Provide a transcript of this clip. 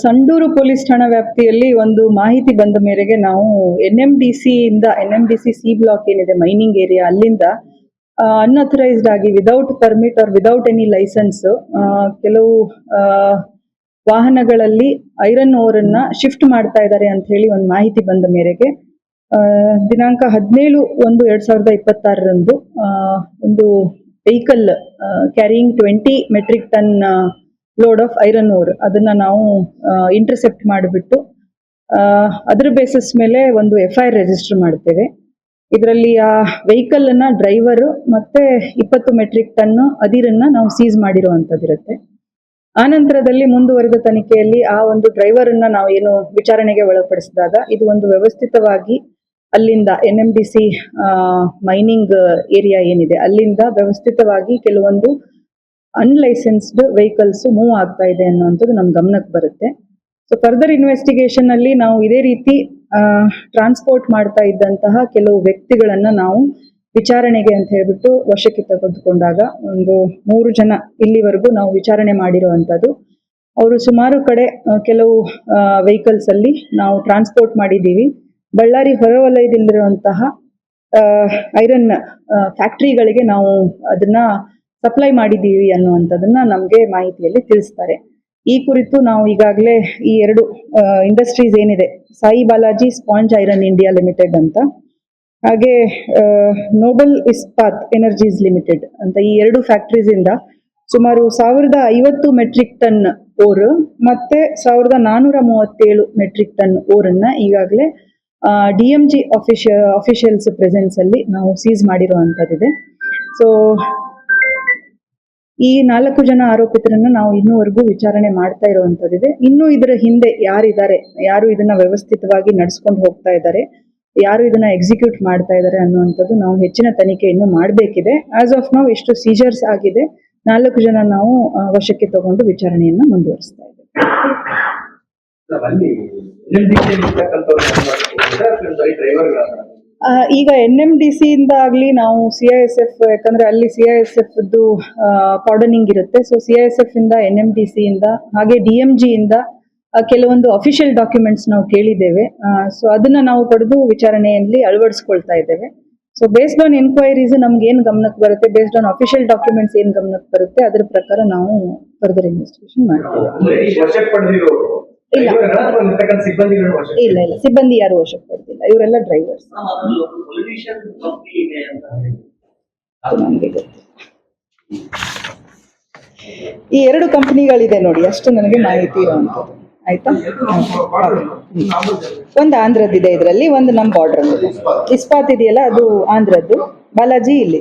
Sandur police ಠಾಣಾ ವ್ಯಾಪ್ತಿಯಲ್ಲಿ ಒಂದು ಮಾಹಿತಿ ಬಂದ ಮೇರೆಗೆ ನಾವು NMDC ಸಿ ಬ್ಲಾಕ್ ಏನಿದೆ ಮೈನಿಂಗ್ ಏರಿಯಾ ಅಲ್ಲಿಂದ ಅನ್ಅಥರೈಸ್ಡ್ ಆಗಿ without permit or without any licence ಕೆಲವು ವಾಹನಗಳಲ್ಲಿ ಐರನ್ ಓರ್ ಅನ್ನ ಶಿಫ್ಟ್ ಮಾಡ್ತಾ ಇದ್ದಾರೆ ಅಂತ ಹೇಳಿ ಒಂದು ಮಾಹಿತಿ ಬಂದ ಮೇರೆಗೆ ದಿನಾಂಕ 17/1/2026 ಒಂದು vehicle carrying 20 metric ton load of iron ore ಅದನ್ನ ನಾವು ಇಂಟರ್ಸೆಪ್ಟ್ ಮಾಡಿಬಿಟ್ಟು ಅದರ ಬೇಸಿಸ್ ಮೇಲೆ ಒಂದು FIR ರಿಜಿಸ್ಟರ್ ಮಾಡ್ತೇವೆ. ಇದರಲ್ಲಿ ಆ ವೆಹಿಕಲ್ ಅನ್ನ ಡ್ರೈವರ್ ಮತ್ತೆ 20 ಮೆಟ್ರಿಕ್ ಟನ್ ಅದಿರನ್ನ ನಾವು ಸೀಸ್ ಮಾಡಿರುವಂತದಿರುತ್ತೆ. ಆ ನಂತರದಲ್ಲಿ ಮುಂದುವರೆದ ತನಿಖೆಯಲ್ಲಿ ಆ ಒಂದು ಡ್ರೈವರ್ ಅನ್ನ ನಾವು ಏನು ವಿಚಾರಣೆಗೆ ಒಳಪಡಿಸಿದಾಗ ಇದು ಒಂದು ವ್ಯವಸ್ಥಿತವಾಗಿ ಅಲ್ಲಿಂದ NMDC ಮೈನಿಂಗ್ ಏರಿಯಾ ಏನಿದೆ ಅಲ್ಲಿಂದ ವ್ಯವಸ್ಥಿತವಾಗಿ ಕೆಲವೊಂದು ಅನ್ಲೈಸೆನ್ಸ್ಡ್ ವೆಹಿಕಲ್ಸ್ ಮೂವ್ ಆಗ್ತಾ ಇದೆ ಅನ್ನುವಂಥದ್ದು ನಮ್ಮ ಗಮನಕ್ಕೆ ಬರುತ್ತೆ. ಸೊ ಫರ್ದರ್ ಇನ್ವೆಸ್ಟಿಗೇಷನ್ ಅಲ್ಲಿ ನಾವು ಇದೇ ರೀತಿ ಟ್ರಾನ್ಸ್ಪೋರ್ಟ್ ಮಾಡ್ತಾ ಇದ್ದಂತಹ ಕೆಲವು ವ್ಯಕ್ತಿಗಳನ್ನ ನಾವು ವಿಚಾರಣೆಗೆ ಅಂತ ಹೇಳ್ಬಿಟ್ಟು ವಶಕ್ಕೆ ತೆಗೆದುಕೊಂಡಾಗ ಒಂದು 3 ಜನ ಇಲ್ಲಿವರೆಗೂ ನಾವು ವಿಚಾರಣೆ ಮಾಡಿರುವಂಥದ್ದು. ಅವರು ಸುಮಾರು ಕಡೆ ಕೆಲವು ವೆಹಿಕಲ್ಸ್ ಅಲ್ಲಿ ನಾವು ಟ್ರಾನ್ಸ್ಪೋರ್ಟ್ ಮಾಡಿದ್ದೀವಿ. ಬಳ್ಳಾರಿ ಹೊರವಲಯದಲ್ಲಿರುವಂತಹ ಐರನ್ ಫ್ಯಾಕ್ಟರಿಗಳಿಗೆ ನಾವು ಅದನ್ನ ಸಪ್ಲೈ ಮಾಡಿದ್ದೀವಿ ಅನ್ನುವಂಥದ್ದನ್ನ ನಮಗೆ ಮಾಹಿತಿಯಲ್ಲಿ ತಿಳಿಸ್ತಾರೆ. ಈ ಕುರಿತು ನಾವು ಈಗಾಗಲೇ ಈ 2 ಇಂಡಸ್ಟ್ರೀಸ್ ಏನಿದೆ, Sai Balaji sponge iron India limited ಅಂತ, ಹಾಗೆ ನೋಬಲ್ ಇಸ್ಪಾತ್ ಎನರ್ಜೀಸ್ ಲಿಮಿಟೆಡ್ ಅಂತ ಈ 2 ಫ್ಯಾಕ್ಟರೀಸ್ ಇಂದ ಸುಮಾರು 1050 ಮೆಟ್ರಿಕ್ ಟನ್ ಓರ್ ಮತ್ತೆ 1437 ಮೆಟ್ರಿಕ್ ಟನ್ ಓರನ್ನ ಈಗಾಗಲೇ DMG ಅಫಿಷಿಯಲ್ಸ್ ಪ್ರೆಸೆನ್ಸ್ ಅಲ್ಲಿ ನಾವು ಸೀಸ್ ಮಾಡಿರುವಂತದ್ದಿದೆ. ಸೊ ಈ 4 ಜನ ಆರೋಪಿತರನ್ನ ನಾವು ಇನ್ನೂವರೆಗೂ ವಿಚಾರಣೆ ಮಾಡ್ತಾ ಇರುವಂತದ್ದಿದೆ. ಇನ್ನು ಇದರ ಹಿಂದೆ ಯಾರಿದ್ದಾರೆ, ಯಾರು ಇದನ್ನ ವ್ಯವಸ್ಥಿತವಾಗಿ ನಡೆಸ್ಕೊಂಡು ಹೋಗ್ತಾ ಇದ್ದಾರೆ, ಯಾರು ಇದನ್ನ ಎಕ್ಸಿಕ್ಯೂಟ್ ಮಾಡ್ತಾ ಇದ್ದಾರೆ ಅನ್ನುವಂಥದ್ದು ನಾವು ಹೆಚ್ಚಿನ ತನಿಖೆ ಇನ್ನು ಮಾಡಬೇಕಿದೆ. ಆಸ್ ಆಫ್ ನಾವು ಎಷ್ಟು ಸೀಜರ್ಸ್ ಆಗಿದೆ, 4 ಜನ ನಾವು ವಶಕ್ಕೆ ತಗೊಂಡು ವಿಚಾರಣೆಯನ್ನ ಮುಂದುವರಿಸ್ತಾ ಇದ್ದೇವೆ. ಈಗ NMDC ಇಂದ ಆಗ್ಲಿ ನಾವು CISF, ಯಾಕಂದ್ರೆ ಅಲ್ಲಿ CISF ಕಾರ್ಡನಿಂಗ್ ಇರುತ್ತೆ. ಸೊ CISF ಇಂದ NMDC ಇಂದ ಹಾಗೆ DMG ಇಂದ ಕೆಲವೊಂದು ಅಫಿಷಿಯಲ್ ಡಾಕ್ಯುಮೆಂಟ್ಸ್ ನಾವು ಕೇಳಿದ್ದೇವೆ. ಸೊ ಅದನ್ನ ನಾವು ಪಡೆದು ವಿಚಾರಣೆಯಲ್ಲಿ ಅಳವಡಿಸ್ಕೊಳ್ತಾ ಇದ್ದೇವೆ. ಸೊ ಬೇಸ್ಡ್ ಆನ್ ಎನ್ಕ್ವೈರೀಸ್ ನಮ್ಗೆ ಏನ್ ಗಮನಕ್ಕೆ ಬರುತ್ತೆ, ಬೇಸ್ಡ್ ಆನ್ ಅಫಿಷಿಯಲ್ ಡಾಕ್ಯುಮೆಂಟ್ಸ್ ಏನ್ ಗಮನಕ್ಕೆ ಬರುತ್ತೆ ಅದ್ರ ಪ್ರಕಾರ ನಾವು ಫರ್ದರ್ ಇನ್ವೆಸ್ಟಿಗೇಷನ್ ಮಾಡ್ತೇವೆ. ಇಲ್ಲ ಸಿಬ್ಬಂದಿ ಯಾರು ವಶಕ್ಕೆ ಪಡೆದಿಲ್ಲ, ಇವರೆಲ್ಲ ಡ್ರೈವರ್ಸ್. ಈ 2 ಕಂಪನಿಗಳಿದೆ ನೋಡಿ, ಅಷ್ಟು ನನಗೆ ಮಾಹಿತಿ ಇರುವಂತದ್ದು. ಆಯ್ತಾ? ಒಂದು ಆಂಧ್ರದ್ದಿದೆ ಇದರಲ್ಲಿ, ಒಂದು ನಮ್ಮ ಬಾರ್ಡರ್ ಇಸ್ಪಾತ್ ಇದೆಯಲ್ಲ ಅದು ಆಂಧ್ರದ್ದು, ಬಾಲಾಜಿ ಇಲ್ಲಿ.